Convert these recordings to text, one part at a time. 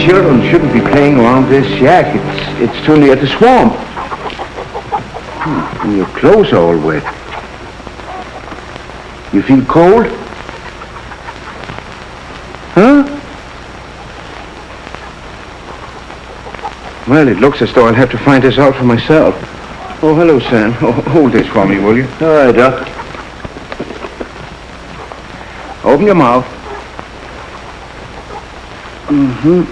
children shouldn't be playing around this shack. It's too near the swamp. And your clothes are all wet. You feel cold? Huh? Well, it looks as though I'll have to find this out for myself. Oh, hello, Sam. Oh, hold this for me, will you? All right, Doc. Open your mouth. Mm-hmm.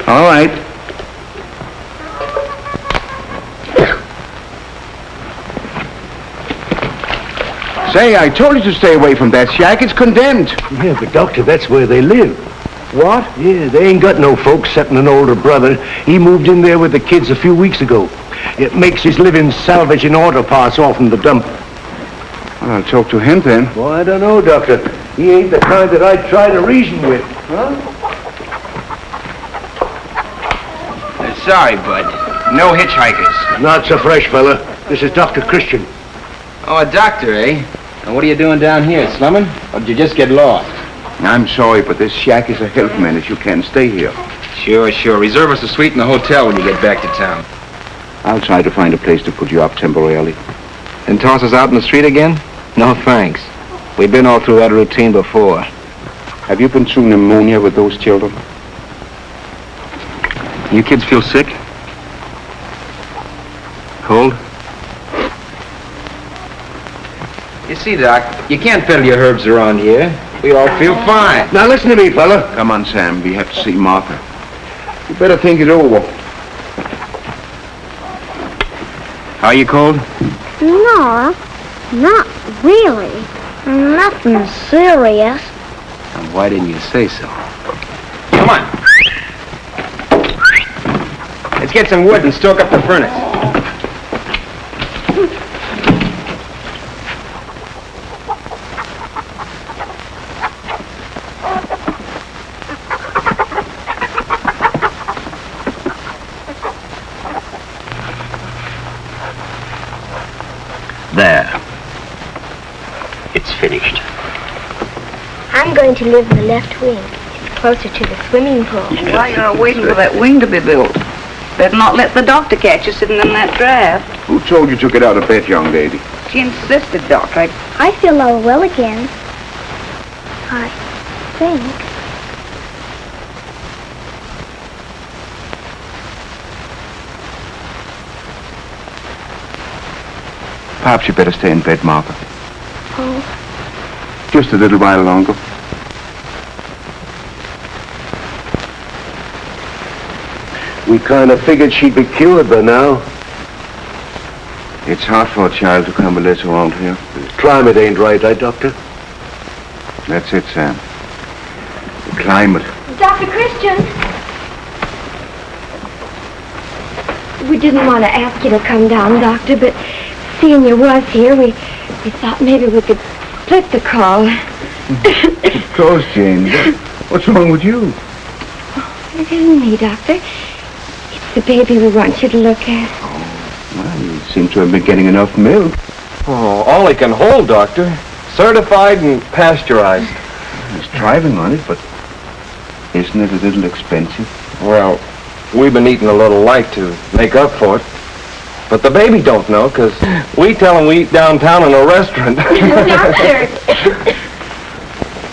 All right. Say, I told you to stay away from that shack. It's condemned. Yeah, but Doctor, that's where they live. What? Yeah, they ain't got no folks except an older brother. He moved in there with the kids a few weeks ago. It makes his living salvaging auto parts off from the dump. Well, I'll talk to him then. Well, I don't know, Doctor. He ain't the kind that I'd try to reason with. Huh? Sorry, bud. No hitchhikers. Not so fresh, fella. This is Dr. Christian. Oh, a doctor, eh? And what are you doing down here, slumming? Or did you just get lost? I'm sorry, but this shack is a health menace. You can't stay here. Sure, sure. Reserve us a suite in the hotel when you get back to town. I'll try to find a place to put you up temporarily. And toss us out in the street again? No, thanks. We've been all through that routine before. Have you been through pneumonia with those children? You kids feel sick? Cold? You see, Doc, you can't peddle your herbs around here. We all feel fine. Now listen to me, fella. Come on, Sam. We have to see Martha. You better think it over. Are you cold? No, not really. Nothing serious. And why didn't you say so? Come on. Let's get some wood and stoke up the furnace. There. It's finished. I'm going to live in the left wing. It's closer to the swimming pool. While you're waiting for that wing to be built, better not let the doctor catch you sitting in that draft. Who told you to get out of bed, young lady? She insisted, Doctor. I feel all well again. I think. Perhaps you better stay in bed, Martha. Oh. Just a little while longer. We kind of figured she'd be cured by now. It's hard for a child to convalesce around here. The climate ain't right, Doctor? That's it, Sam. The climate. Dr. Christian! We didn't want to ask you to come down, Doctor, but seeing you was here, we thought maybe we could split the call. Of course, Jane. What's wrong with you? It isn't me, Doctor. It's the baby we want you to look at. Well, you seem to have been getting enough milk. Oh, all he can hold, Doctor. Certified and pasteurized. He's thriving on it, but isn't it a little expensive? Well, we've been eating a little light to make up for it. But the baby don't know, because we tell him we eat downtown in a restaurant. Doctor!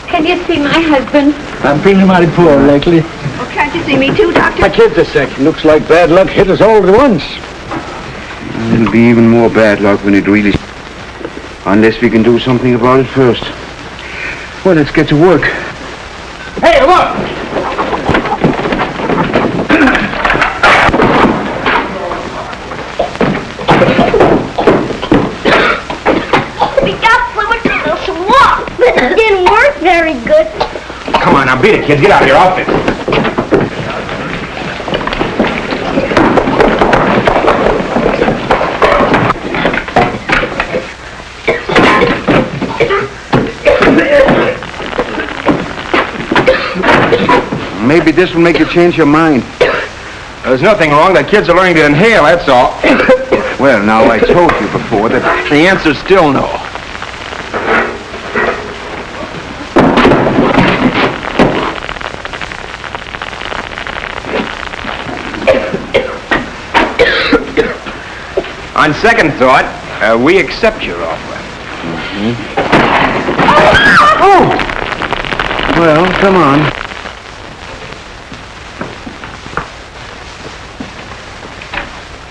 Can you see my husband? I'm feeling mighty poor lately. Oh, can't you see me too, Doctor? My kid's a sick. Looks like bad luck hit us all at once. It'll be even more bad luck when it really... Unless we can do something about it first. Well, let's get to work. Hey, look! We got fluid to do some walk, but it didn't work very good. Come on, now beat it, kids. Get out of your outfit. Maybe this will make you change your mind. There's nothing wrong. The kids are learning to inhale, that's all. Well, now, I told you before that... The answer's still no. On second thought, we accept your offer. Oh! Well, come on.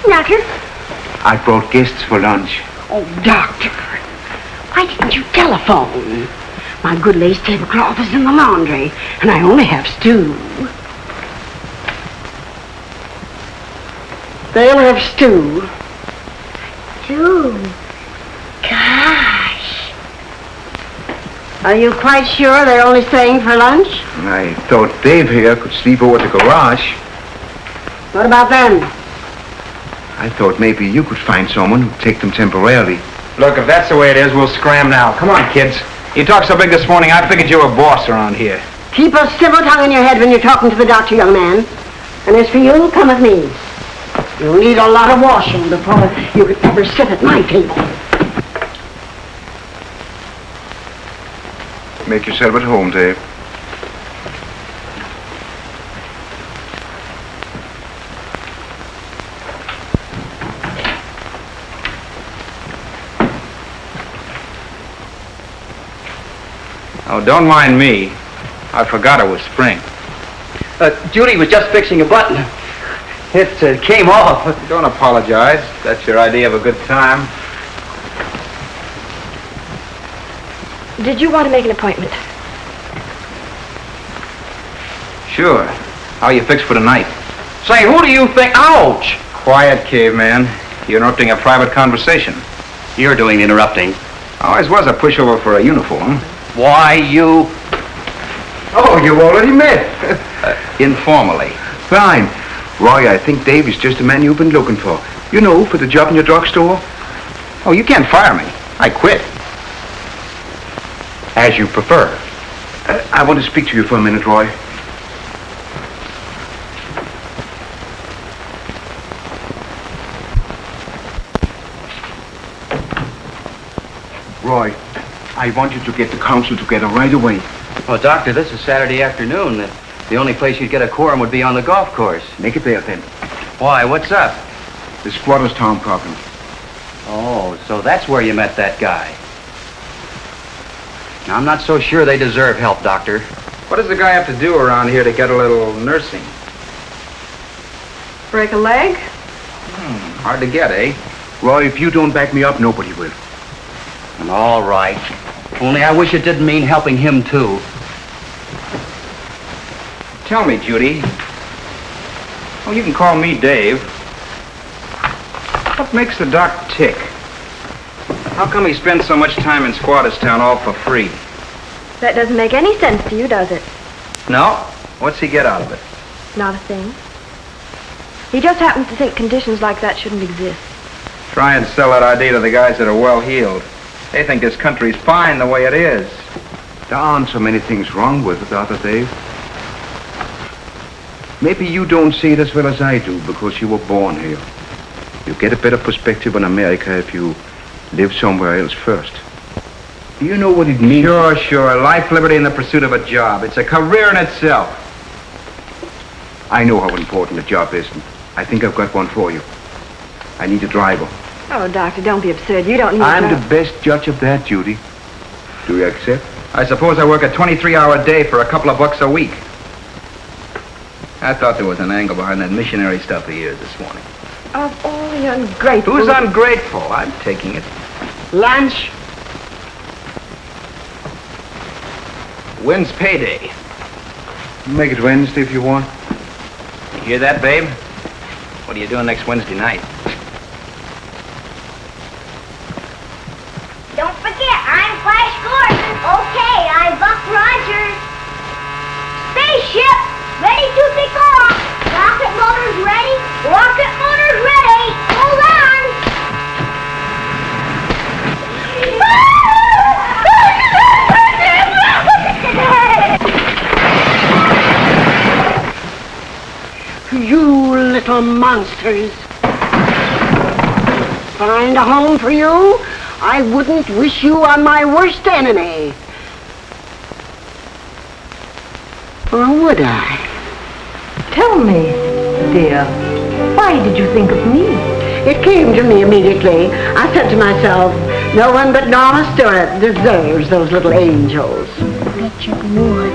Doctor? I brought guests for lunch. Oh, Doctor. Why didn't you telephone? My good lace tablecloth is in the laundry, and I only have stew. They'll have stew. Stew? Gosh. Are you quite sure they're only staying for lunch? I thought Dave here could sleep over at the garage. What about them? I thought maybe you could find someone who'd take them temporarily. Look, if that's the way it is, we'll scram now. Come on, kids. You talked so big this morning, I figured you were a boss around here. Keep a civil tongue in your head when you're talking to the doctor, young man. And as for you, come with me. You'll need a lot of washing before you can ever sit at my table. Make yourself at home, Dave. Oh, don't mind me. I forgot it was spring. Judy was just fixing a button. It came off. Don't apologize. That's your idea of a good time. Did you want to make an appointment? Sure. How you fixed for tonight? Say, who do you think... Ouch! Quiet, caveman. You're interrupting a private conversation. You're doing the interrupting. Always was a pushover for a uniform. Why, you... Oh, you already met. Informally. Fine. Roy, I think Dave is just the man you've been looking for. You know, for the job in your drugstore. Oh, you can't fire me. I quit. As you prefer. I want to speak to you for a minute, Roy. Roy, I want you to get the council together right away. Well, Doctor, this is Saturday afternoon. The only place you'd get a quorum would be on the golf course. Make it there, then. Why, what's up? The squatters' town problem. Oh, so that's where you met that guy. Now, I'm not so sure they deserve help, Doctor. What does the guy have to do around here to get a little nursing? Break a leg? Hard to get, eh? Roy, if you don't back me up, nobody will. All right. Only I wish it didn't mean helping him, too. Tell me, Judy. Oh, you can call me Dave. What makes the doc tick? How come he spends so much time in Squatters Town all for free? That doesn't make any sense to you, does it? No? What's he get out of it? Not a thing. He just happens to think conditions like that shouldn't exist. Try and sell that idea to the guys that are well-heeled. They think this country's fine the way it is. There aren't so many things wrong with it, are there, Dave? Maybe you don't see it as well as I do because you were born here. You get a better perspective on America if you live somewhere else first. Do you know what it means? Sure. Life, liberty, and the pursuit of a job. It's a career in itself. I know how important a job is, and I think I've got one for you. I need a driver. Oh, Doctor, don't be absurd. You don't need I'm to... the best judge of that, Judy. Do you accept? I suppose I work a 23-hour day for a couple of bucks a week. I thought there was an angle behind that missionary stuff of yours this morning. Of all the ungrateful... Who's ungrateful? I'm taking it. Lunch? When's payday? Make it Wednesday if you want. You hear that, babe? What are you doing next Wednesday night? Don't forget, I'm Flash Gordon. Okay, I'm Buck Rogers. Spaceship, ready to take off. Rocket motors ready. Rocket motors ready. Hold on. You little monsters. Find a home for you? I wouldn't wish you on my worst enemy. Or would I? Tell me, dear, why did you think of me? It came to me immediately. I said to myself, no one but Norma Stewart deserves those little angels. Bet you it would.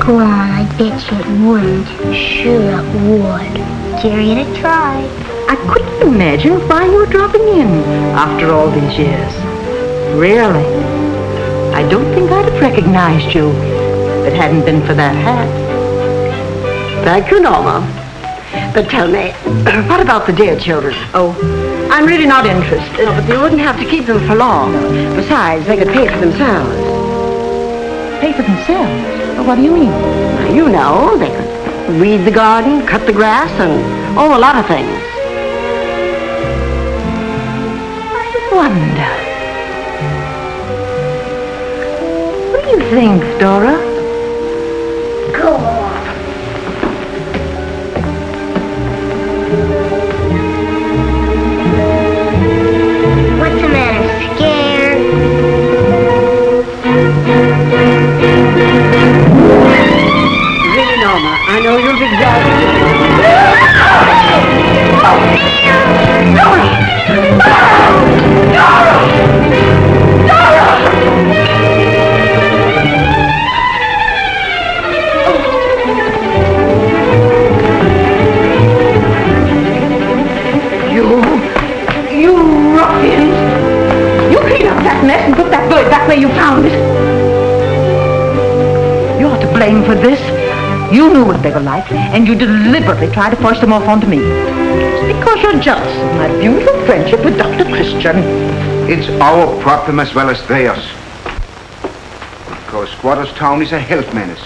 Go on, I bet you it wouldn't. Sure it would. Dare you to try. I couldn't imagine why you were dropping in after all these years. Really. I don't think I'd have recognized you if it hadn't been for that hat. Thank you, Norma. But tell me, what about the dear children? Oh, I'm really not interested. No, but you wouldn't have to keep them for long. Besides, they could pay for themselves. Pay for themselves? Well, what do you mean? Now, you know, they could weed the garden, cut the grass, and, a lot of things. I wonder. What do you think, Dora? Go on. What's the matter? Scared? Really, Norma, I know you'll be glad. You ruffians! You clean up that mess and put that bird back where you found it. You're to blame for this. You knew what they were like, and you deliberately tried to force them off onto me. It's because you're jealous of my beautiful friendship with Dr. Christian. It's our problem as well as theirs. Because Squatters Town is a health menace.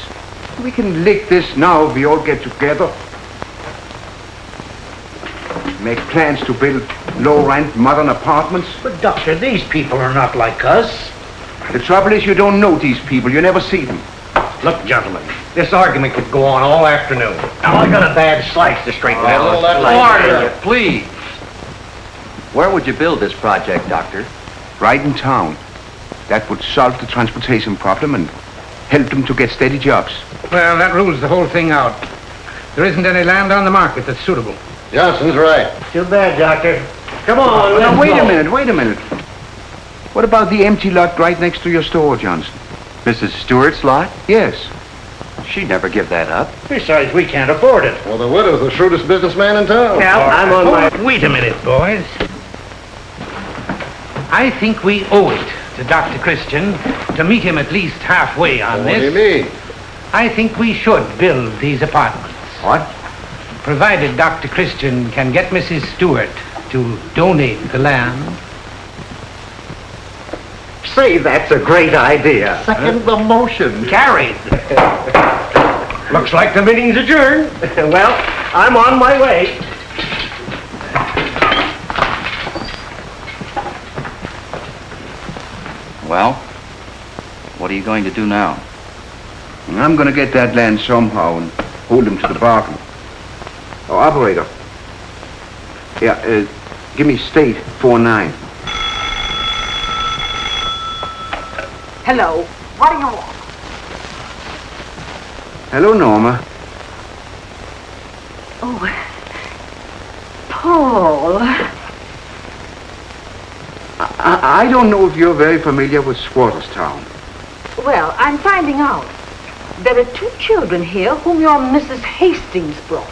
We can lick this now if we all get together. Make plans to build low-rent modern apartments. But, Doctor, these people are not like us. The trouble is you don't know these people. You never see them. Look, gentlemen, this argument could go on all afternoon. Now, I got a bad slice to straighten out. Order, please. Where would you build this project, Doctor? Right in town. That would solve the transportation problem and help them to get steady jobs. Well, that rules the whole thing out. There isn't any land on the market that's suitable. Johnson's right. Too bad, Doctor. Come on, Now, wait a minute. What about the empty lot right next to your store, Johnson? Mrs. Stewart's lot? Yes. She'd never give that up. Besides, we can't afford it. Well, the widow's the shrewdest businessman in town. Cal, I'm on my... Wait a minute, boys. I think we owe it to Dr. Christian to meet him at least halfway on What this. do you mean? I think we should build these apartments. What? Provided Dr. Christian can get Mrs. Stewart to donate the land. Say, that's a great idea. Second the motion. Carried. Looks like the meeting's adjourned. Well, I'm on my way. Well, what are you going to do now? I'm going to get that land somehow and hold them to the bargain. Oh, operator. Yeah, give me state 49. Hello. What do you want? Hello, Norma. Oh, Paul. I don't know if you're very familiar with Squatters Town. Well, I'm finding out. There are 2 children here whom your Mrs. Hastings brought.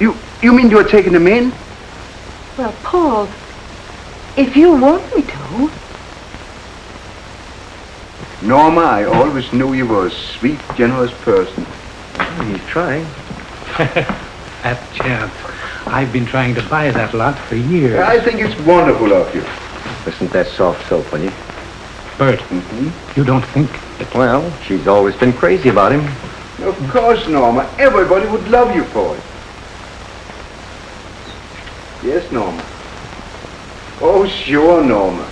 You mean you're taking them in? Well, Paul, if you want me to. Norma, I always knew you were a sweet, generous person. He's trying. That chance. I've been trying to buy that lot for years. I think it's wonderful of you. Isn't that soft soap, will you? Bert, you don't think? Well, she's always been crazy about him. Of course, Norma. Everybody would love you for it. Yes, Norma. Oh, sure, Norma.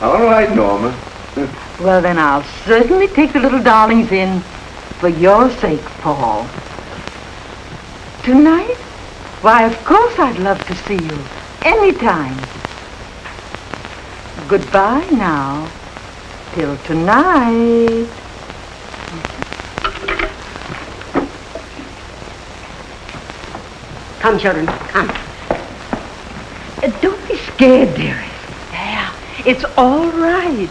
All right, Norma. Well, then I'll certainly take the little darlings in for your sake, Paul. Tonight? Why, of course I'd love to see you. Anytime. Goodbye now. Till tonight. Come, children, come. Don't be scared, dearest. Yeah, it's all right.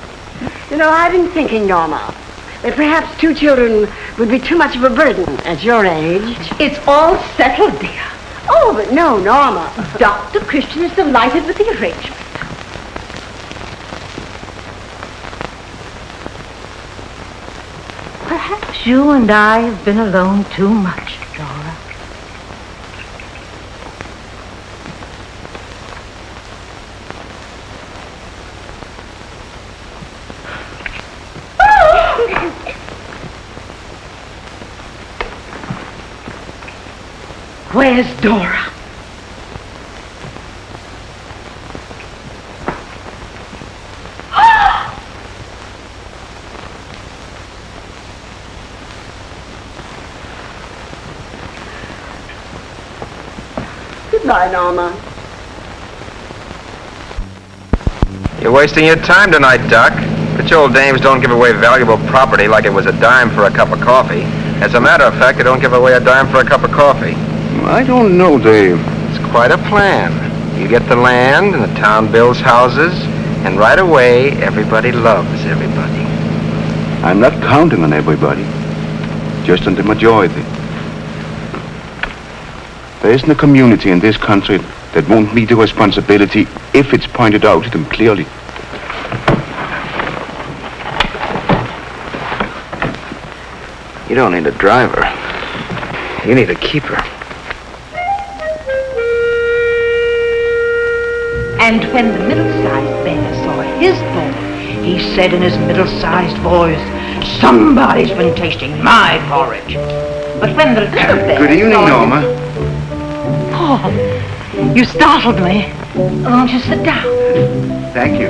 You know, I've been thinking, Norma, that perhaps 2 children would be too much of a burden at your age. It's all settled, dear. Oh, but no, Norma. Dr. Christian is delighted with the arrangement. Perhaps you and I have been alone too much, Dora. Where's Dora? Goodbye, Norma. You're wasting your time tonight, Doc. Rich old dames don't give away valuable property like it was a dime for a cup of coffee. As a matter of fact, they don't give away a dime for a cup of coffee. I don't know, Dave. It's quite a plan. You get the land, and the town builds houses, and right away, everybody loves everybody. I'm not counting on everybody, just on the majority. There isn't a community in this country that won't meet the responsibility if it's pointed out to them clearly. You don't need a driver. You need a keeper. And when the middle-sized bear saw his boy, he said in his middle-sized voice, "Somebody's been tasting my porridge." But when the little bear Good evening, saw Norma. Paul, you startled me. Won't you sit down? Thank you.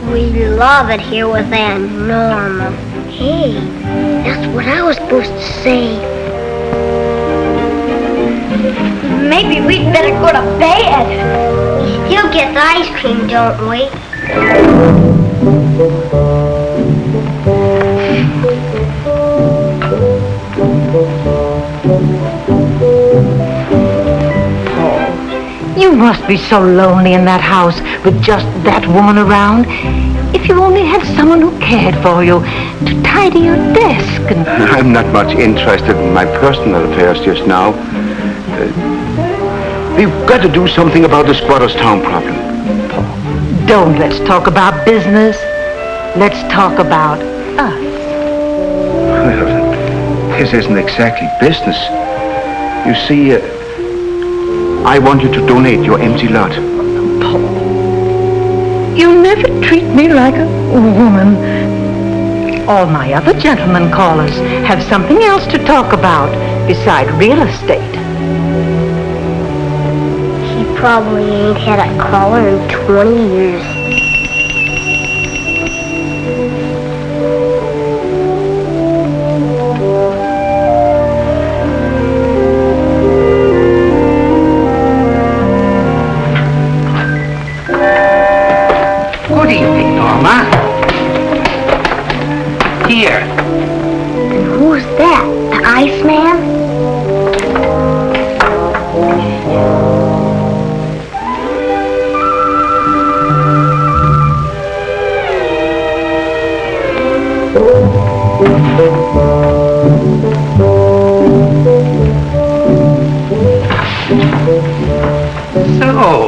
We love it here with Aunt Norma. Hey, that's what I was supposed to say. Maybe we'd better go to bed. We still get the ice cream, don't we? You must be so lonely in that house with just that woman around. If you only had someone who cared for you, to tidy your desk and... I'm not much interested in my personal affairs just now. We've got to do something about the Squatters Town problem. Don't let's talk about business. Let's talk about us. Well, this isn't exactly business. You see, I want you to donate your empty lot. Paul, you never treat me like a woman. All my other gentlemen callers have something else to talk about beside real estate. He probably ain't had a caller in 20 years. Good evening, Norma. Here. And who's that? The Iceman? So,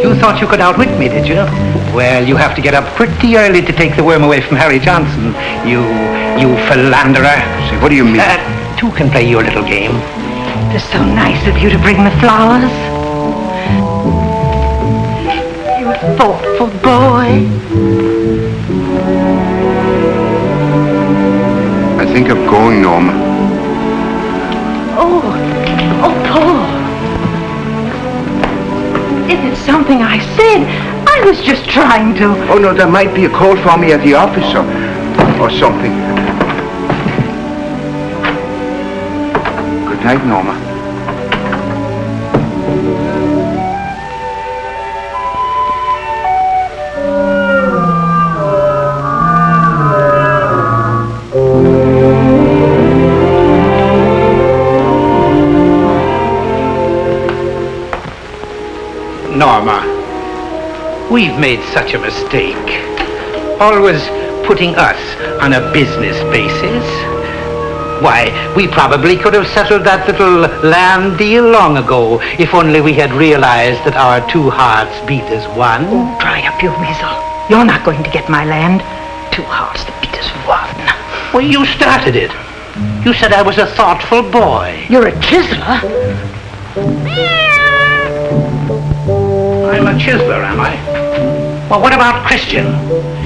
you thought you could outwit me, did you? Well, you have to get up pretty early to take the worm away from Harry Johnson. You philanderer. Say, what do you mean? Two can play your little game. It's so nice of you to bring the flowers. You thoughtful boy. I think I'm going, Norma. Oh, Paul. If it's something I said, I was just trying to... Oh, no, there might be a call for me at the office or something. Good night, Norma. Norma, we've made such a mistake. Always putting us on a business basis. Why, we probably could have settled that little land deal long ago if only we had realized that our two hearts beat as one. Oh, dry up your weasel. You're not going to get my land. Two hearts that beat as one. Well, you started it. You said I was a thoughtful boy. You're a chiseler. I'm a chiseler, am I? Well, what about Christian?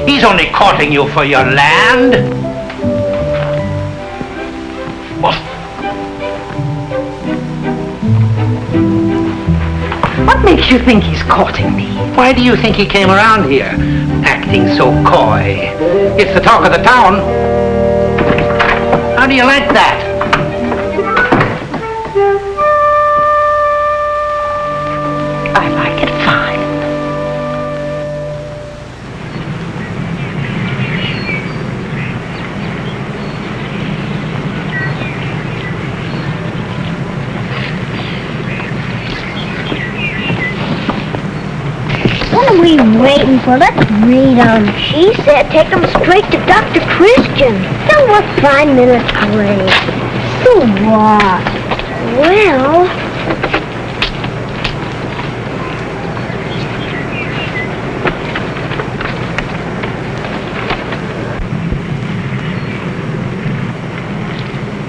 He's only courting you for your land. What makes you think he's courting me? Why do you think he came around here, acting so coy? It's the talk of the town. How do you like that? I like it fine. What are we waiting for? Let's read them. She said take them straight to Dr. Christian. Then we're 5 minutes late. So what? Well...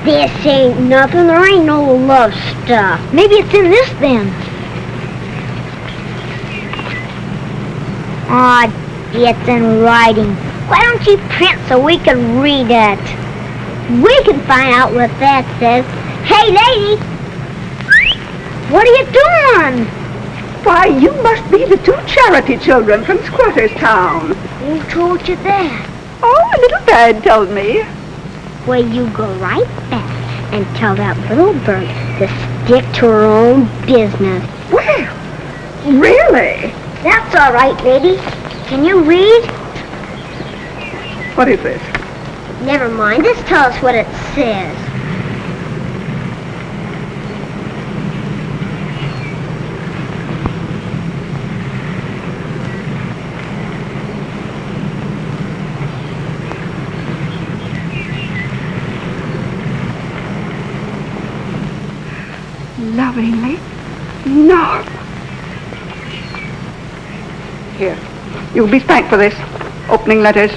This ain't nothing. There ain't no love stuff. Maybe it's in this then. Aw, it's in writing. Why don't you print so we can read it? We can find out what that says. Hey, lady! What are you doing? Why, you must be the two charity children from Squatters Town. Who told you that? Oh, a little bird told me. Well, you go right back and tell that little bird to stick to her own business. Well, really? That's all right, lady. Can you read? What is this? Never mind. Just tell us what it says. Lovingly, Norma. Here, you'll be spanked for this. Opening letters,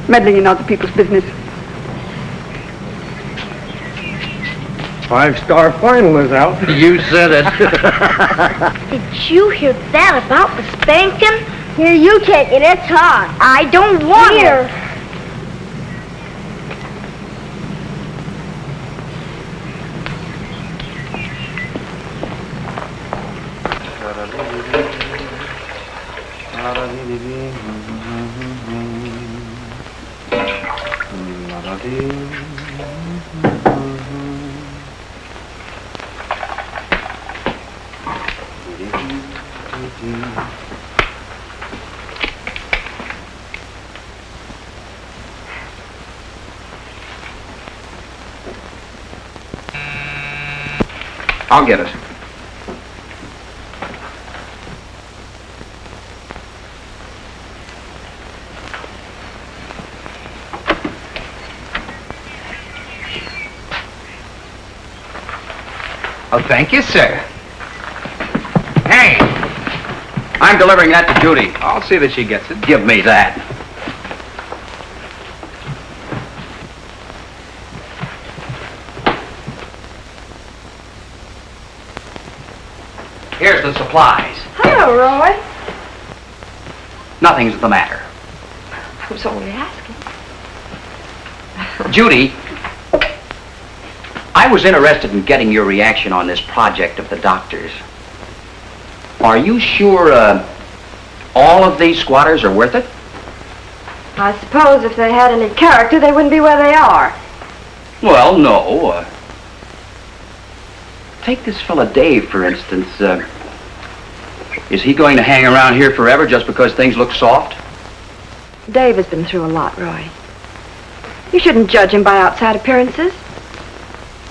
meddling in other people's business. 5-star final is out. You said it. Did you hear that about the spanking? Here, you take it. It's hot. I don't want it. I'll get it. Oh, thank you, sir. Hey! I'm delivering that to Judy. I'll see that she gets it. Give me that. Here's the supplies. Hello, Roy. Nothing's the matter. I was only asking. Judy, I was interested in getting your reaction on this project of the doctor's. Are you sure all of these squatters are worth it? I suppose if they had any character, they wouldn't be where they are. Well, no. Take this fella Dave, for instance. Is he going to hang around here forever just because things look soft? Dave has been through a lot, Roy. You shouldn't judge him by outside appearances.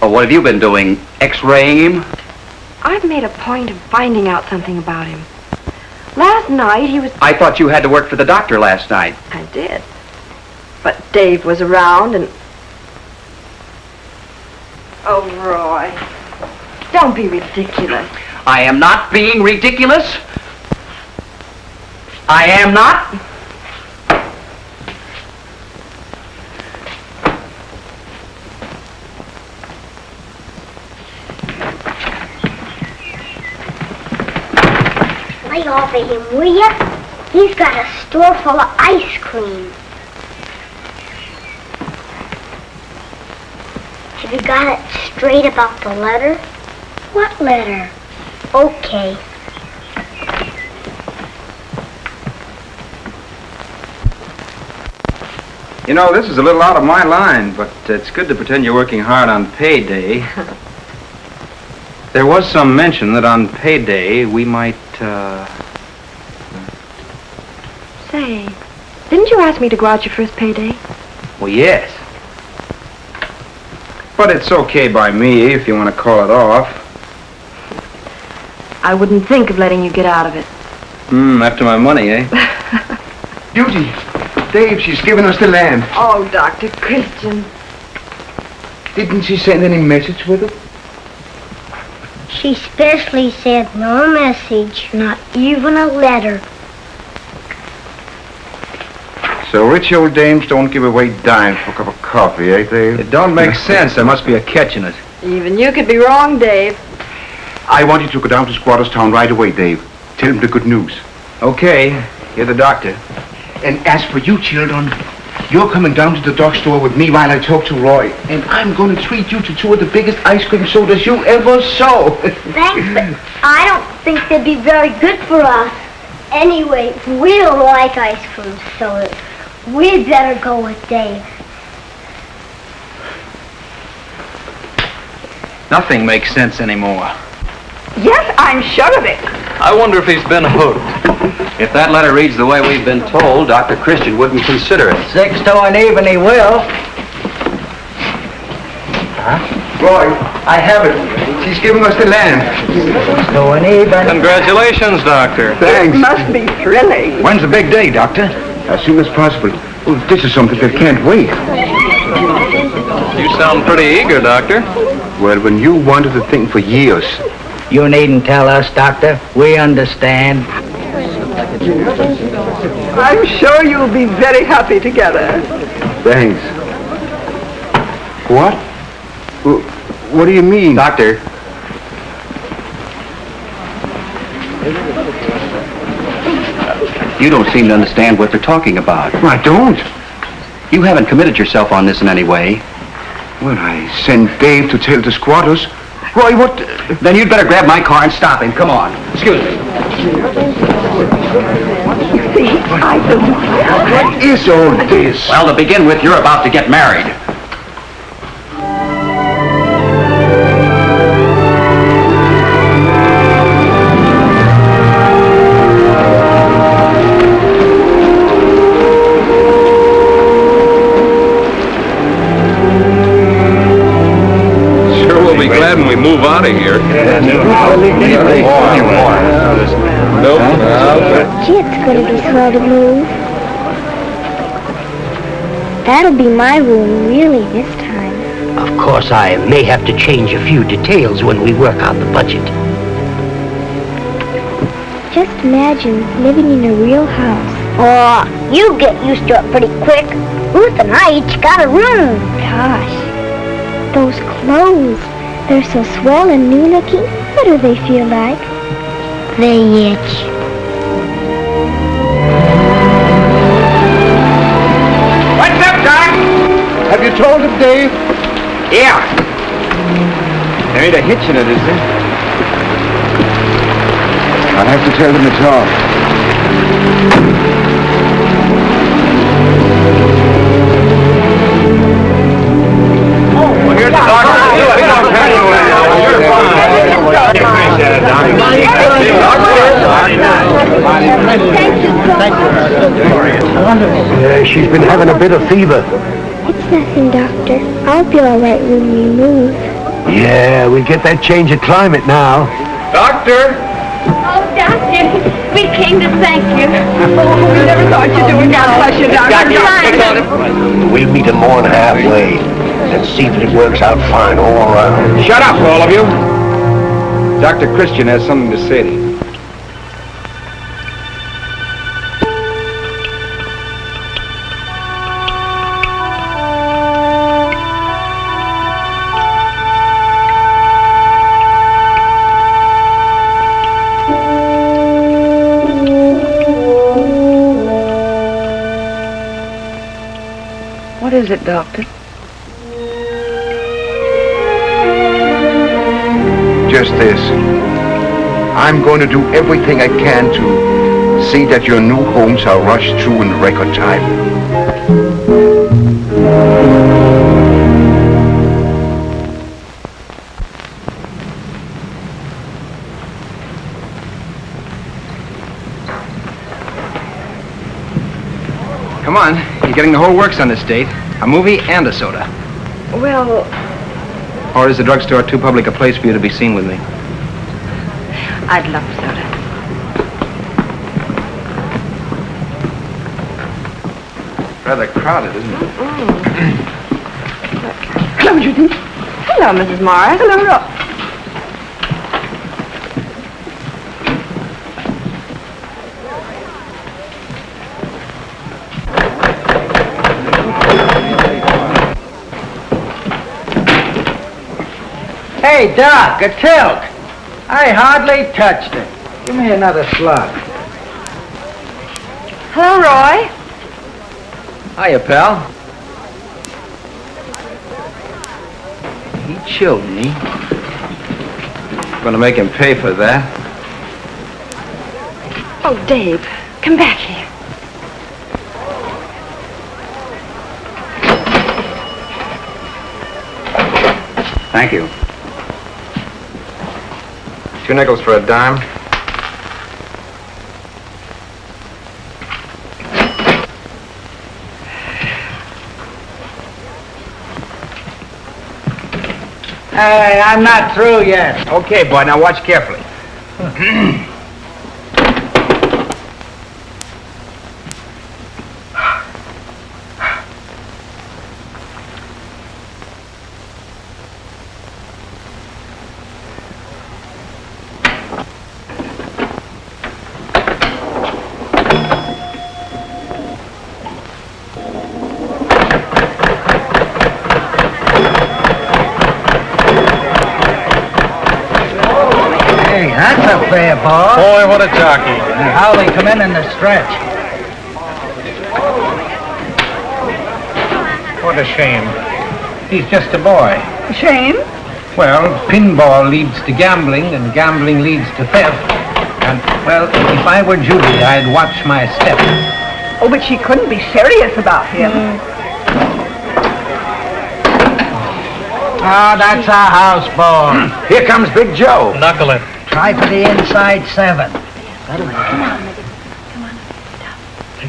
Oh, what have you been doing? X-raying him? I've made a point of finding out something about him. last night. He was... I thought you had to work for the doctor last night. I did. But Dave was around and... Oh, Roy. Don't be ridiculous. I am not being ridiculous. I am not. Lay off of him, will ya? He's got a store full of ice cream. Have you got it straight about the letter? What letter? Okay. You know, this is a little out of my line, but it's good to pretend you're working hard on payday. There was some mention that on payday we might, Say, didn't you ask me to go out your first payday? Well, yes. But it's okay by me if you want to call it off. I wouldn't think of letting you get out of it. After my money, eh? Beauty, Dave, she's given us the land. Oh, Dr. Christian. Didn't she send any message with it? She specially said no message, not even a letter. So rich old dames don't give away dimes for a cup of coffee, eh, Dave? It don't make sense. There must be a catch in it. Even you could be wrong, Dave. I want you to go down to Squatters Town right away, Dave. Tell him the good news. Okay. You're the doctor. And as for you, children, you're coming down to the drugstore with me while I talk to Roy. And I'm going to treat you to 2 of the biggest ice cream sodas you ever saw. Thanks, but I don't think they'd be very good for us. Anyway, we don't like ice cream sodas. We'd better go with Dave. Nothing makes sense anymore. Yes, I'm sure of it. I wonder if he's been hooked. If that letter reads the way we've been told, Dr. Christian wouldn't consider it. 6 to an even he will. Roy, I have it. She's giving us the land. 6 to an even. Congratulations, Doctor. Thanks. Must be thrilling. When's the big day, Doctor? As soon as possible. Oh, this is something that can't wait. You sound pretty eager, Doctor. Well, when you wanted the thing for years. You needn't tell us, Doctor. We understand. I'm sure you'll be very happy together. Thanks. What? What do you mean? Doctor. You don't seem to understand what they're talking about. I don't. You haven't committed yourself on this in any way. Well, I sent Dave to tell the squatters. Roy, what? Then you'd better grab my car and stop him. Come on. Excuse me. What is all this? Well, to begin with, you're about to get married. When we move out of here. Gee, it's going to be swell to move. That'll be my room, really, this time. Of course, I may have to change a few details when we work out the budget. Just imagine living in a real house. Oh, you get used to it pretty quick. Ruth and I each got a room. Gosh, those clothes. They're so swell and new looking. What do they feel like? They itch. What's up, Doc? Have you told him, Dave? Yeah. There ain't a hitch in it, is there? I'll have to tell them it's off. Well, here's the doctor. She's been having a bit of fever. It's nothing, Doctor. I'll be all right when we move. Yeah, we get that change of climate now. Doctor! Oh, Doctor, We came to thank you. Oh, we never thought you'd do it. God bless you, Doctor. We'll meet him more than halfway and see if it works out fine all around. Shut up, all of you. Dr. Christian has something to say to you. What is it, Doctor? Just this. I'm going to do everything I can to see that your new homes are rushed through in record time. Come on, you're getting the whole works on this date. A movie and a soda. Well, Or is the drugstore too public a place for you to be seen with me? I'd love soda. Rather crowded, isn't it? hello, Judy. Hello, Mrs. Morris. Hello, Hey, Doc, a tilt. I hardly touched it. Give me another slug. Hello, Roy. Hiya, pal. He chilled me. Gonna make him pay for that. Oh, Dave, come back here. Thank you. 2 nickels for a dime. Hey, I'm not through yet. Okay, boy, now watch carefully. That's a fair ball. Boy, what a jockey. And how they come in the stretch. What a shame. He's just a boy. Shame? Well, pinball leads to gambling, and gambling leads to theft. And, well, if I were Judy, I'd watch my step. Oh, but she couldn't be serious about him. Ah, that's a house ball. Here comes Big Joe. Knuckle it. Try for the inside 7. That'll make Come it. on, Mother. Come on.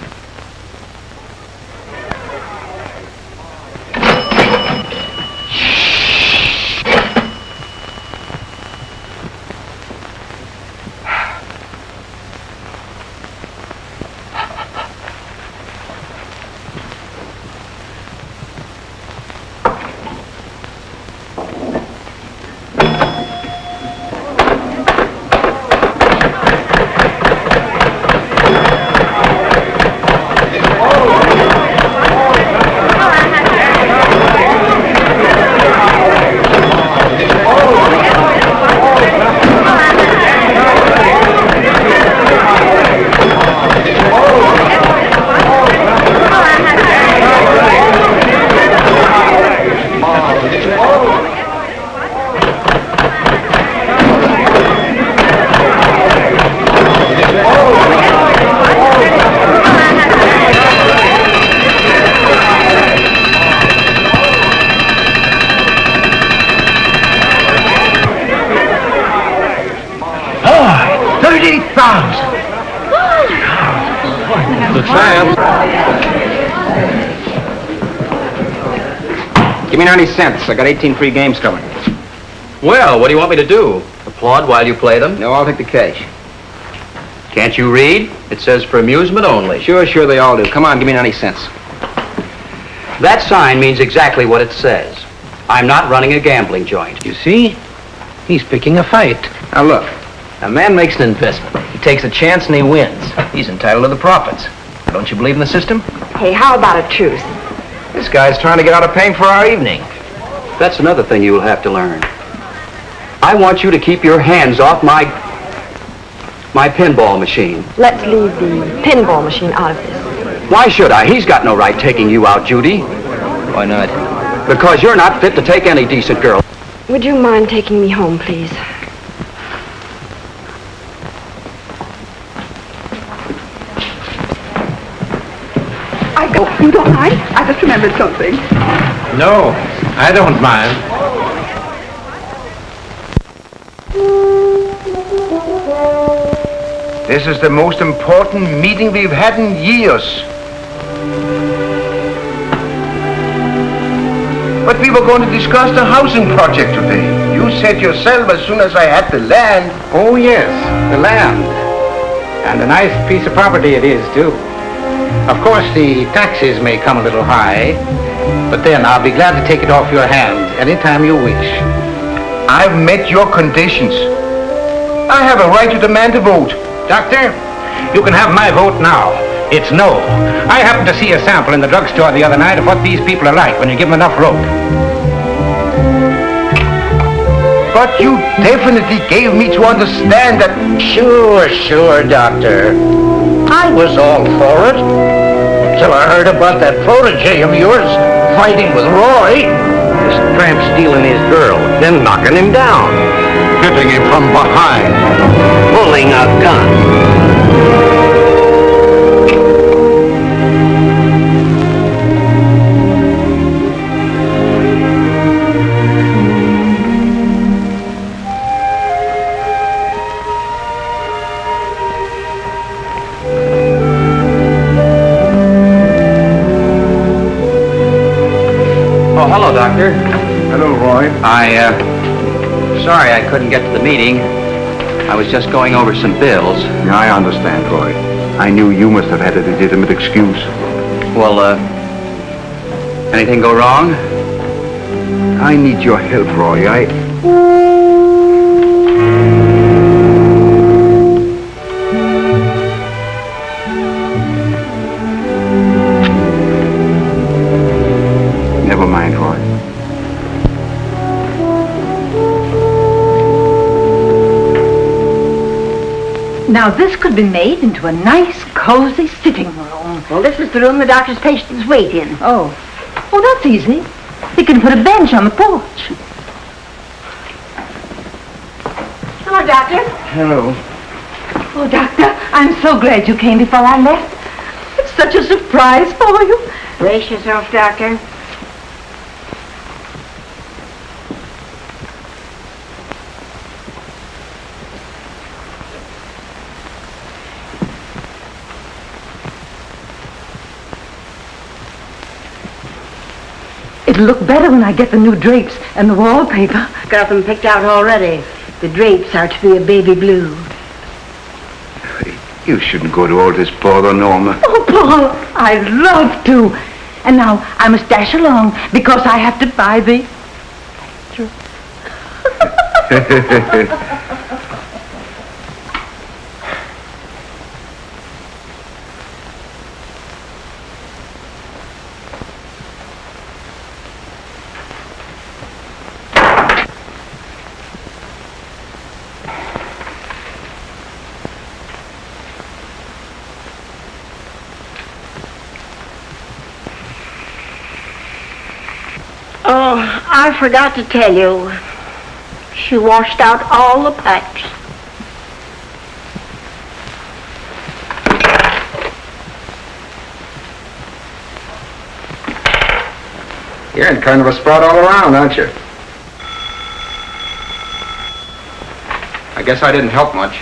The champ. Give me 90 cents. I got 18 free games coming. Well, what do you want me to do? Applaud while you play them? No, I'll take the cash. Can't you read? It says for amusement only. Sure, they all do. Come on, give me 90 cents. That sign means exactly what it says. I'm not running a gambling joint. You see? He's picking a fight. Now look, a man makes an investment. He takes a chance and he wins. He's entitled to the profits. Don't you believe in the system? Hey, how about a truce? This guy's trying to get out of paying for our evening. That's another thing you'll have to learn. I want you to keep your hands off my pinball machine. Let's leave the pinball machine out of this. Why should I? He's got no right taking you out, Judy. Why not? Because you're not fit to take any decent girl. Would you mind taking me home, please? I go. You don't mind? I just remembered something. No, I don't mind. This is the most important meeting we've had in years. But we were going to discuss the housing project today. You said yourself as soon as I had the land. Oh, yes, the land. And a nice piece of property it is, too. Of course, the taxes may come a little high, but then I'll be glad to take it off your hands anytime you wish. I've met your conditions. I have a right to demand a vote. Doctor, you can have my vote now. It's no. I happened to see a sample in the drugstore the other night of what these people are like when you give them enough rope. But you definitely gave me to understand that... Sure, Doctor. I was all for it. Till I heard about that protege of yours fighting with Roy. This tramp stealing his girl, then knocking him down. Hitting him from behind. Pulling a gun. Oh, hello, Doctor. Hello, Roy. Sorry I couldn't get to the meeting. I was just going over some bills. Yeah, I understand, Roy. I knew you must have had a legitimate excuse. Well, anything go wrong? I need your help, Roy. Never mind, Roy. Now, this could be made into a nice, cozy sitting room. Well, this is the room the doctor's patients wait in. Oh, that's easy. You can put a bench on the porch. Hello, Doctor. Hello. Oh, Doctor, I'm so glad you came before I left. It's such a surprise for you. Brace yourself, Doctor. It'll look better when I get the new drapes and the wallpaper. Got them picked out already. The drapes are to be a baby blue. You shouldn't go to all this bother, Norma. Oh, Paul, I'd love to. And now I must dash along because I have to buy the... Oh, I forgot to tell you. She washed out all the pipes. You're in kind of a spot all around, aren't you? I guess I didn't help much.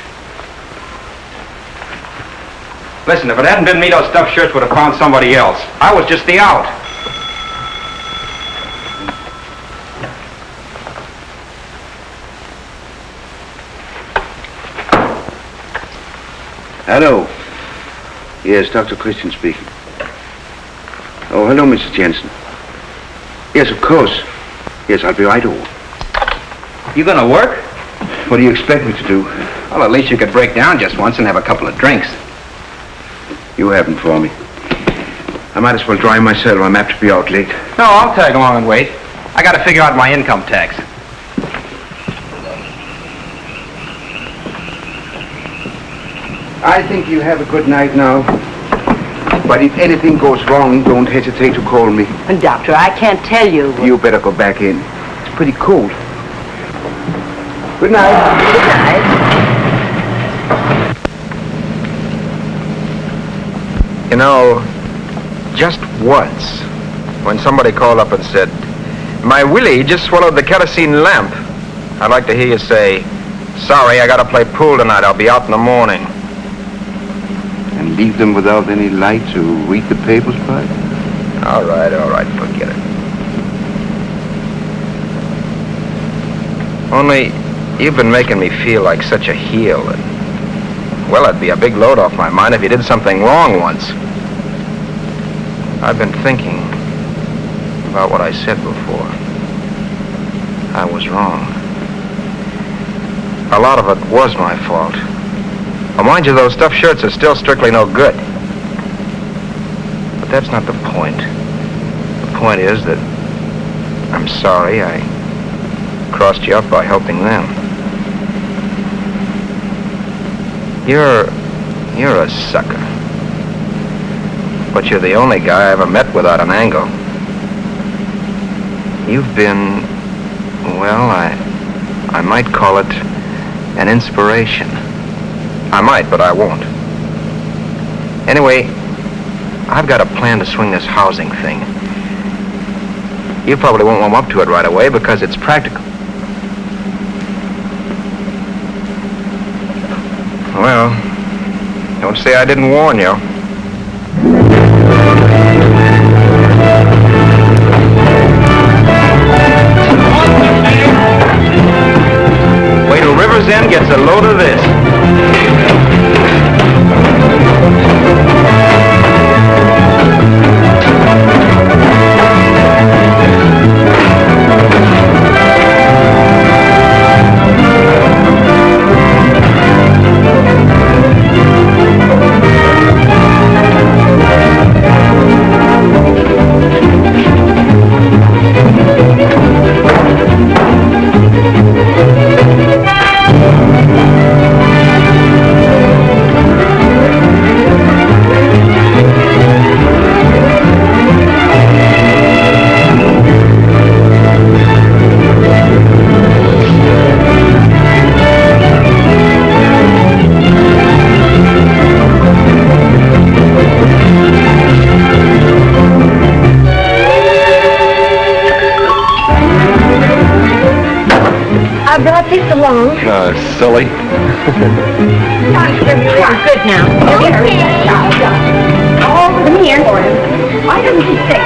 Listen, if it hadn't been me, those stuffed shirts would have found somebody else. I was just the out. Hello. Yes, Dr. Christian speaking. Oh, hello, Mrs. Jensen. Yes, of course. Yes, I'll be right over. You gonna work? What do you expect me to do? Well, at least you could break down just once and have a couple of drinks. You have them for me. I might as well drive myself. I'm apt to be out late. No, I'll tag along and wait. I gotta figure out my income tax. I think you have a good night now. But if anything goes wrong, don't hesitate to call me. And Doctor, I can't tell you. You better go back in. It's pretty cold. Good night. Good night. You know, just once, when somebody called up and said, "My Willie just swallowed the kerosene lamp," I'd like to hear you say, "Sorry, I gotta play pool tonight. I'll be out in the morning." And leave them without any light to read the papers by? All right, forget it. Only, you've been making me feel like such a heel that, well, it'd be a big load off my mind if you did something wrong once. I've been thinking about what I said before. I was wrong. A lot of it was my fault. Well, mind you, those stuffed shirts are still strictly no good. But that's not the point. The point is that I'm sorry I crossed you up by helping them. You're a sucker. But you're the only guy I ever met without an angle. You've been, well, I might call it an inspiration. I might, but I won't. Anyway, I've got a plan to swing this housing thing. You probably won't warm up to it right away because it's practical. Well, don't say I didn't warn you. Wait till River's End gets a load of this. I brought this along. Silly. You're good now. Okay. Come here. Why doesn't he say?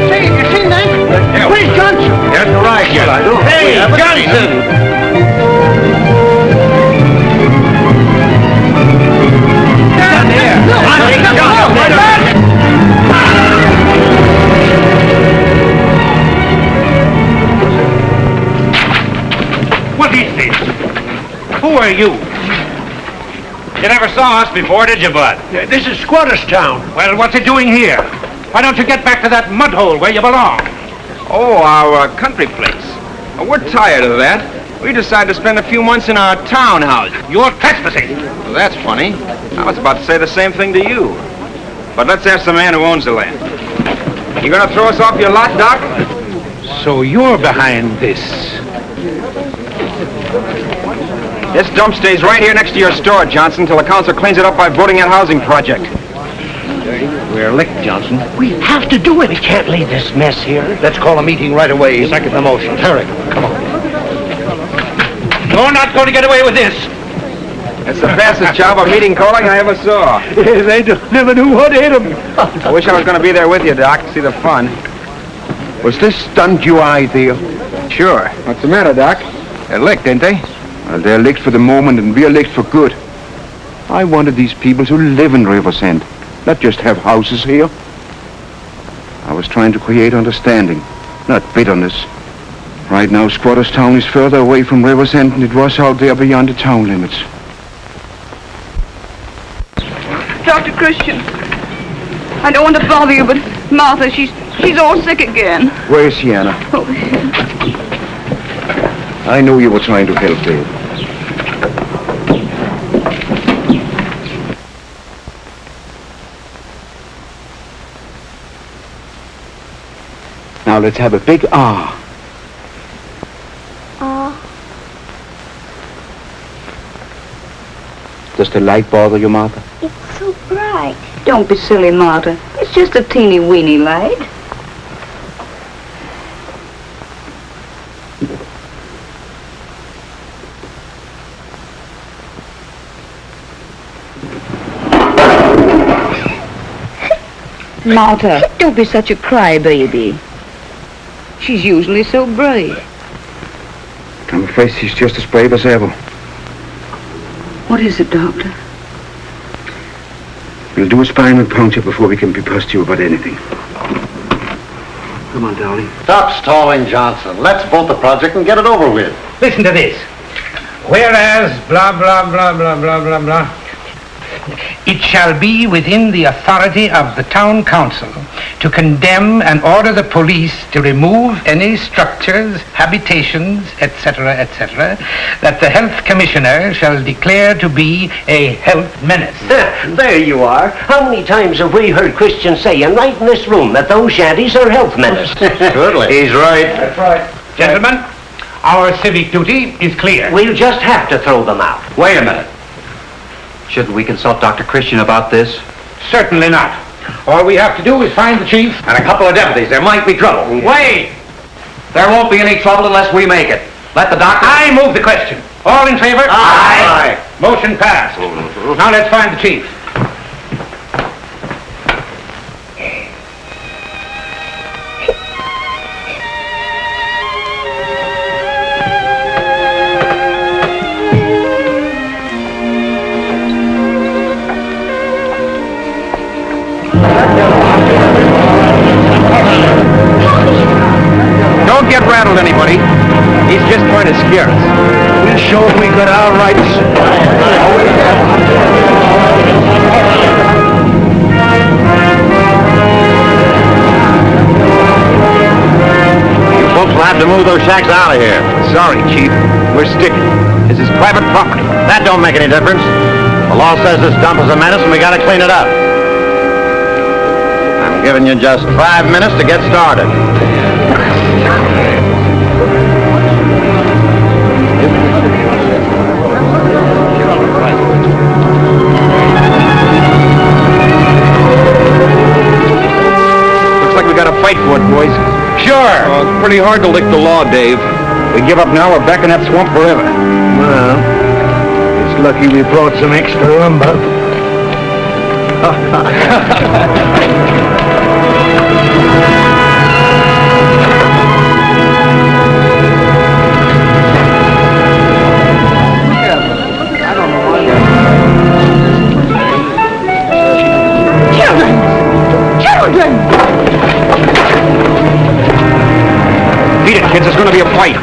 Say, have you seen that? Where's Johnson? That's right, yes, I do. Hey, Johnson! Down here. What is this? Who are you? You never saw us before, did you, Bud? This is Squatters Town. Well, what's it doing here? Why don't you get back to that mud hole where you belong? Oh, our country place. We're tired of that. We decided to spend a few months in our townhouse. You're trespassing. Well, that's funny. I was about to say the same thing to you. But let's ask the man who owns the land. You gonna throw us off your lot, Doc? So you're behind this. This dump stays right here next to your store, Johnson, until the council cleans it up by voting that housing project. We're licked, Johnson. We have to do it. We can't leave this mess here. Let's call a meeting right away. Second the motion. Hurry, come on. You're not going to get away with this. It's the fastest job of meeting calling I ever saw. They never knew what hit them. I wish I was going to be there with you, Doc, to see the fun. Was this stunt your idea? Sure. What's the matter, Doc? They're licked, ain't they? Well, they're licked for the moment, and we're licked for good. I wanted these people to live in Riversend, not just have houses here. I was trying to create understanding, not bitterness. Right now, Squatters Town is further away from Riversend than it was out there beyond the town limits. Dr. Christian, I don't want to bother you, but Martha, she's all sick again. Where's Sienna? Over here. I knew you were trying to help, Dave. Now let's have a big ah. Does the light bother you, Martha? It's so bright. Don't be silly, Martha. It's just a teeny weeny light. Martha, don't be such a crybaby. She's usually so brave. I'm afraid she's just as brave as ever. What is it, Doctor? We'll do a spinal puncture before we can be positive about anything. Come on, darling. Stop stalling, Johnson. Let's vote the project and get it over with. Listen to this. Whereas, blah, blah, blah, blah, blah, blah, blah. It shall be within the authority of the town council to condemn and order the police to remove any structures, habitations, etc., etc., that the health commissioner shall declare to be a health menace. There you are. How many times have we heard Christians saying right in this room that those shanties are health menace? Surely. He's right. That's right. Gentlemen, our civic duty is clear. We'll just have to throw them out. Wait a minute. Shouldn't we consult Dr. Christian about this? Certainly not. All we have to do is find the chief And a couple of deputies. There might be trouble. Wait! There won't be any trouble unless we make it. Let the doctor... I move the question. All in favor? Aye. Motion passed. Now let's find the chief. Don't get rattled, anybody. He's just trying to scare us. We'll show him we got our rights. You folks will have to move those shacks out of here. Sorry, Chief. We're sticking. This is private property. That don't make any difference. The law says this dump is a menace and we gotta clean it up. I'm giving you just 5 minutes to get started. Looks like we got to fight for it, boys. Sure. It's pretty hard to lick the law, Dave. We give up now, we're back in that swamp forever. Well, it's lucky we brought some extra lumber. Children! Beat it, kids. It's going to be a fight.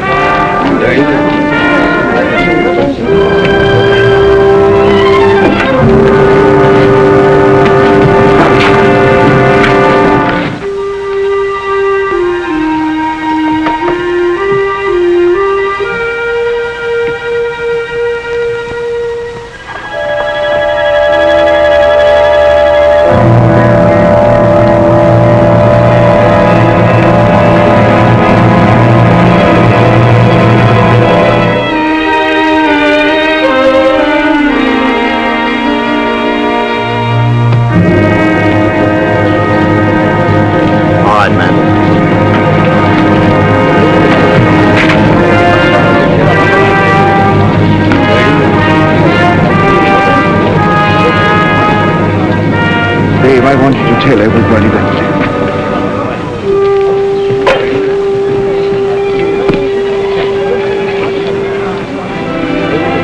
I want you to tell everybody that.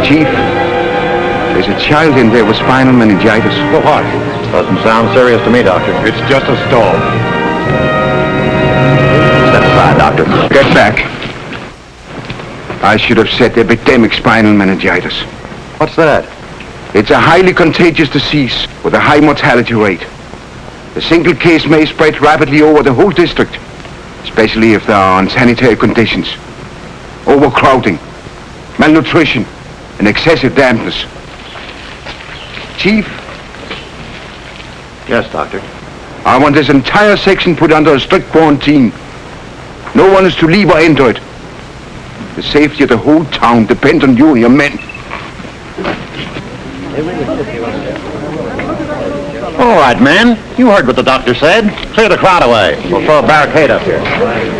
Chief, There's a child in there with spinal meningitis. Well, what? Doesn't sound serious to me, Doctor. It's just a stall. Step aside, Doctor. Get back. I should have said epidemic spinal meningitis. What's that? It's a highly contagious disease with a high mortality rate. A single case may spread rapidly over the whole district, especially if there are unsanitary conditions, overcrowding, malnutrition, and excessive dampness. Chief? Yes, Doctor. I want this entire section put under a strict quarantine. No one is to leave or enter it. The safety of the whole town depends on you and your men. All right, men. You heard what the doctor said. Clear the crowd away. We'll throw a barricade up here.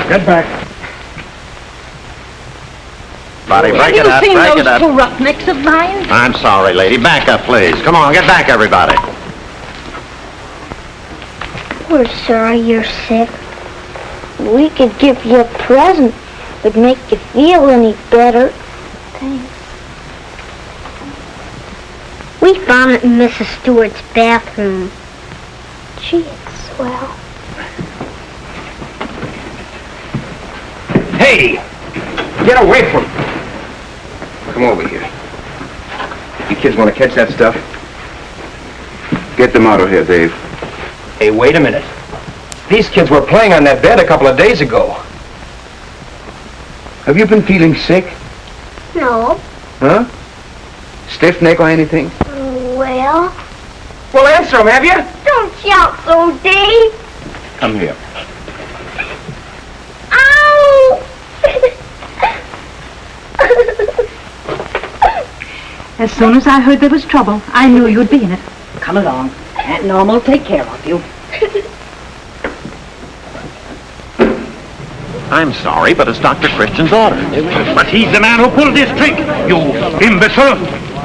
Get back. Buddy, break it up, break it up. Have you seen those two roughnecks of mine? I'm sorry, lady. Back up, please. Come on, get back, everybody. We're sorry you're sick. We could give you a present. Would make you feel any better. Thanks. We found it in Mrs. Stewart's bathroom. Gee, it's swell. Hey! Get away from me! Come over here. You kids want to catch that stuff? Get them out of here, Dave. Hey, wait a minute. These kids were playing on that bed a couple of days ago. Have you been feeling sick? No. Huh? Stiff neck or anything? Well... Well, answer them, have you? Don't shout so, Dave. Come here. Ow! As soon as I heard there was trouble, I knew you'd be in it. Come along. Aunt Norma will take care of you. I'm sorry, but it's Dr. Christian's order. But he's the man who pulled this trick, you imbecile.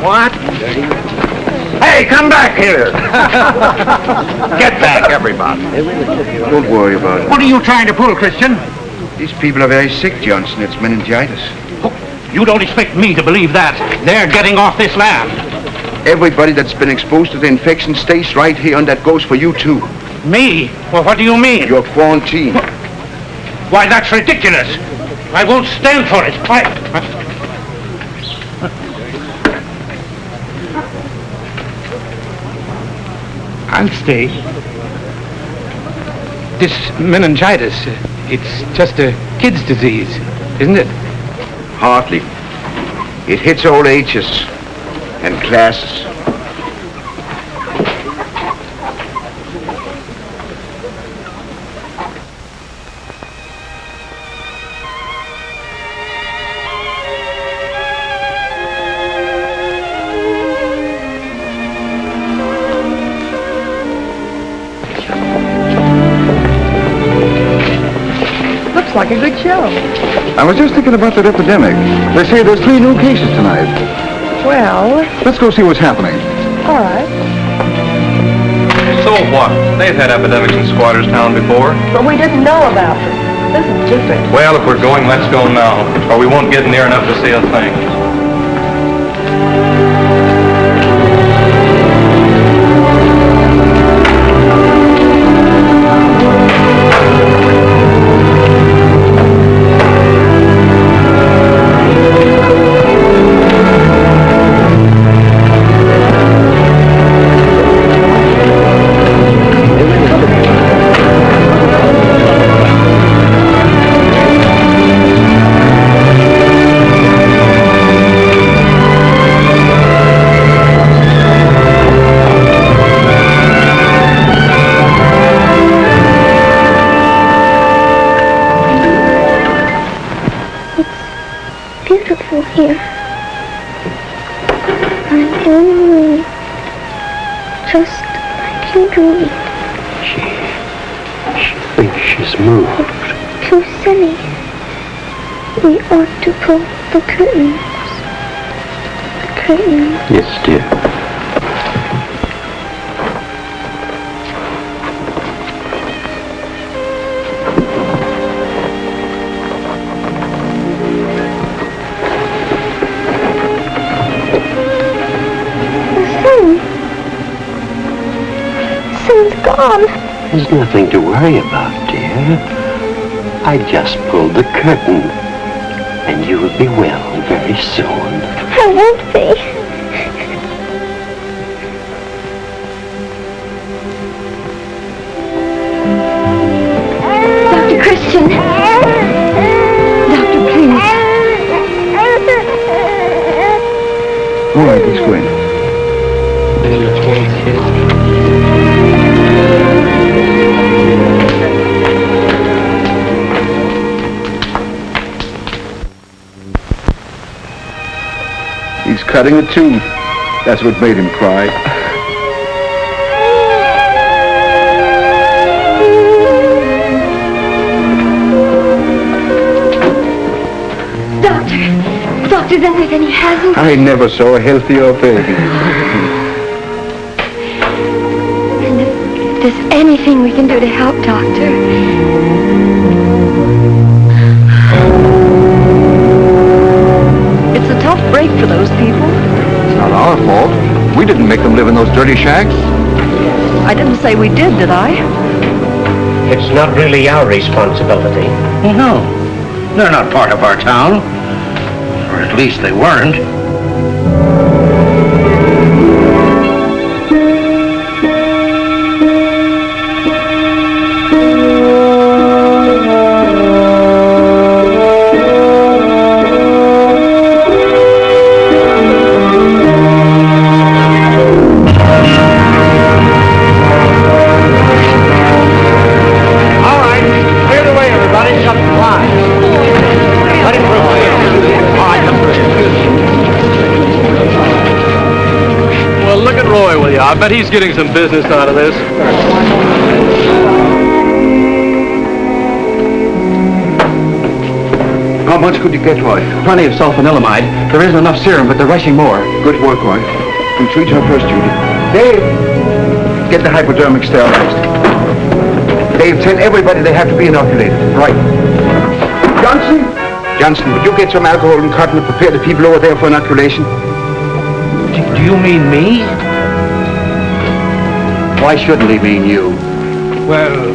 What? Hey, come back here! Get back, everybody. Don't worry about it. What are you trying to pull, Christian? These people are very sick, Johnson. It's meningitis. You don't expect me to believe that. They're getting off this land. Everybody that's been exposed to the infection stays right here, and that goes for you, too. Me? Well, what do you mean? You're quarantined. Why, that's ridiculous. I won't stand for it. I'll stay. This meningitis, it's just a kid's disease, isn't it? Hardly. It hits all ages and classes. Like a good show. I was just thinking about that epidemic. They say there's 3 new cases tonight. Well, Let's go see what's happening. all right. So what? They've had epidemics in Squatters Town before. But we didn't know about them. This is different. Well, if we're going, let's go now, or we won't get near enough to see a thing. Beautiful here. I'm in a room, just like you dreamed. She thinks she's moved. Too silly. We ought to pull the curtains. The curtains. Yes, dear. gone. There's nothing to worry about, dear. I just pulled the curtain. And you will be well very soon. I won't be. Dr. Christian. Doctor, please. All right, let's go in. He's cutting a tooth. That's what made him cry. Doctor, then there's any hasn't? I never saw a healthier baby. And if there's anything we can do to help, Doctor. It's a tough break for those people. It's not our fault. We didn't make them live in those dirty shacks. I didn't say we did I? It's not really our responsibility. No, they're not part of our town. Or at least they weren't. I bet he's getting some business out of this. How much could you get, Roy? Plenty of sulfanilamide. There isn't enough serum, but they're rushing more. Good work, Roy. We'll treat her first, Judy. Dave! Get the hypodermic sterilized. Dave, tell everybody they have to be inoculated. Right. Johnson? Johnson, would you get some alcohol and cotton and prepare the people over there for inoculation? Do you mean me? Why shouldn't he mean you? Well,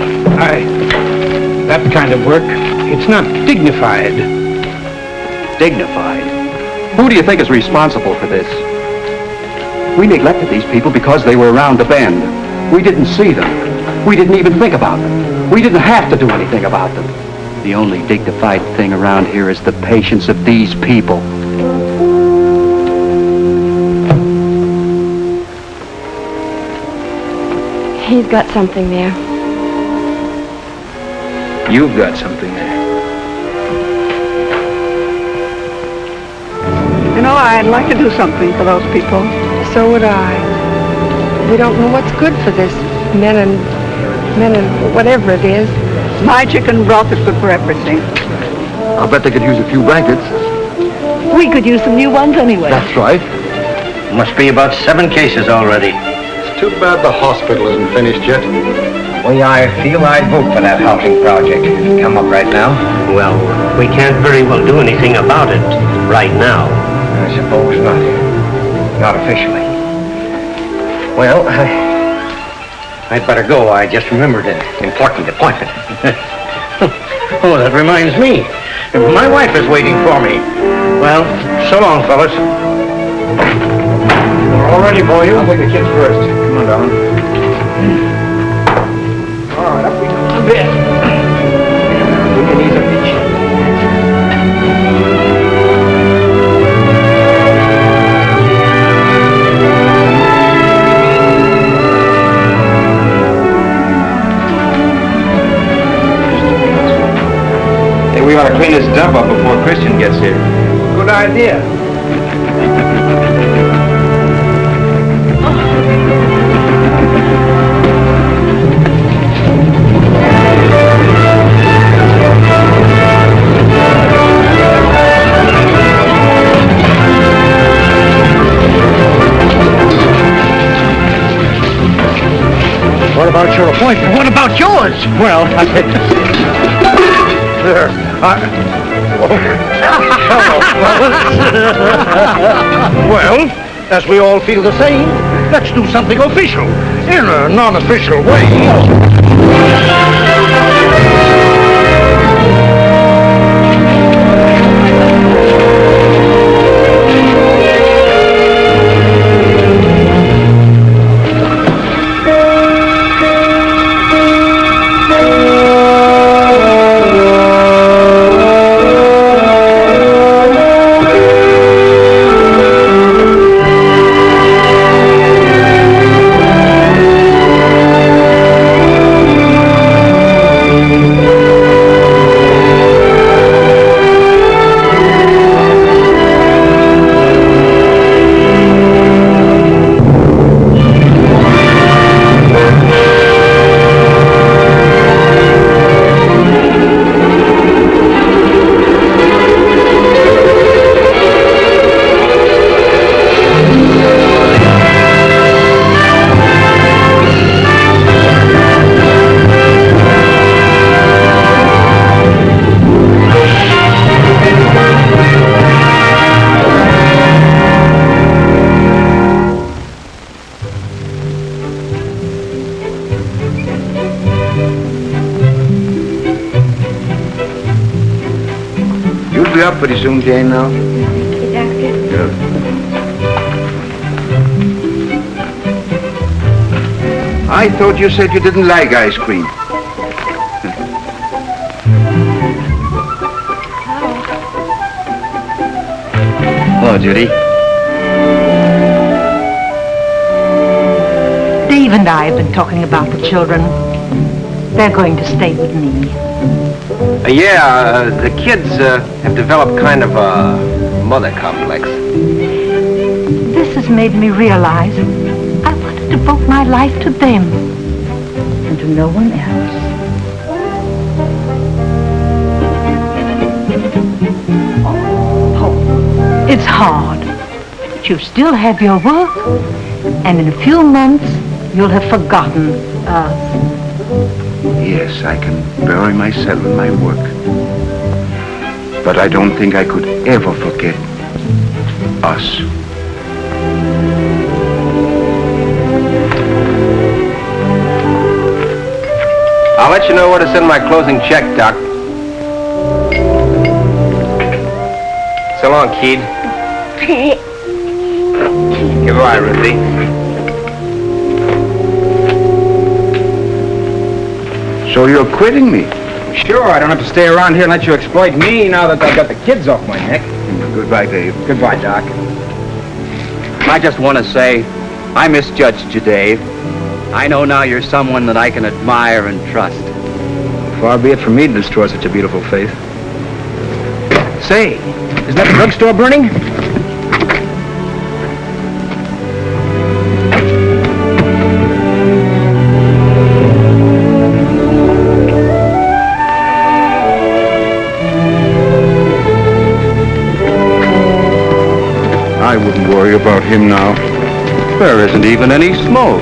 that kind of work, it's not dignified. Dignified? Who do you think is responsible for this? We neglected these people because they were around the bend. We didn't see them. We didn't even think about them. We didn't have to do anything about them. The only dignified thing around here is the patience of these people. He's got something there. You've got something there. You know, I'd like to do something for those people. So would I. We don't know what's good for this men and whatever it is. My chicken broth is good for everything. I'll bet they could use a few blankets. We could use some new ones anyway. That's right. Must be about 7 cases already. Too bad the hospital isn't finished yet. Well, I feel I'd vote for that housing project if it come up right now. Well, we can't very well do anything about it right now. I suppose not. Not officially. Well, I'd better go. I just remembered an important appointment. Oh, that reminds me. My wife is waiting for me. Well, so long, fellas. We're all ready for you. I'll take the kids first. Come on, darling. All right, up we go to bed. We can ease up each. Hey, we ought to clean this dump up before Christian gets here. Good idea. What about your appointment? What about yours? Well, well, as we all feel the same. Let's do something official, in a non-official way. You'll be up pretty soon, Jane, now. Okay, Doctor. Good. I thought you said you didn't like ice cream. Hello, Judy. Dave and I have been talking about the children. They're going to stay with me. The kids have developed kind of a mother complex. This has made me realize I want to devote my life to them and to no one else. Oh, it's hard, but you still have your work, and in a few months you'll have forgotten us. Yes, I can bury myself in my work. But I don't think I could ever forget us. I'll let you know where to send my closing check, Doc. So long, Keith. Goodbye, Ruthie. So you're quitting me? Sure, I don't have to stay around here and let you exploit me now that I've got the kids off my neck. Goodbye, Dave. Goodbye, Doc. I just want to say, I misjudged you, Dave. I know now you're someone that I can admire and trust. Far be it from me to destroy such a beautiful faith. Say, is that the drugstore burning? I wouldn't worry about him now. There isn't even any smoke.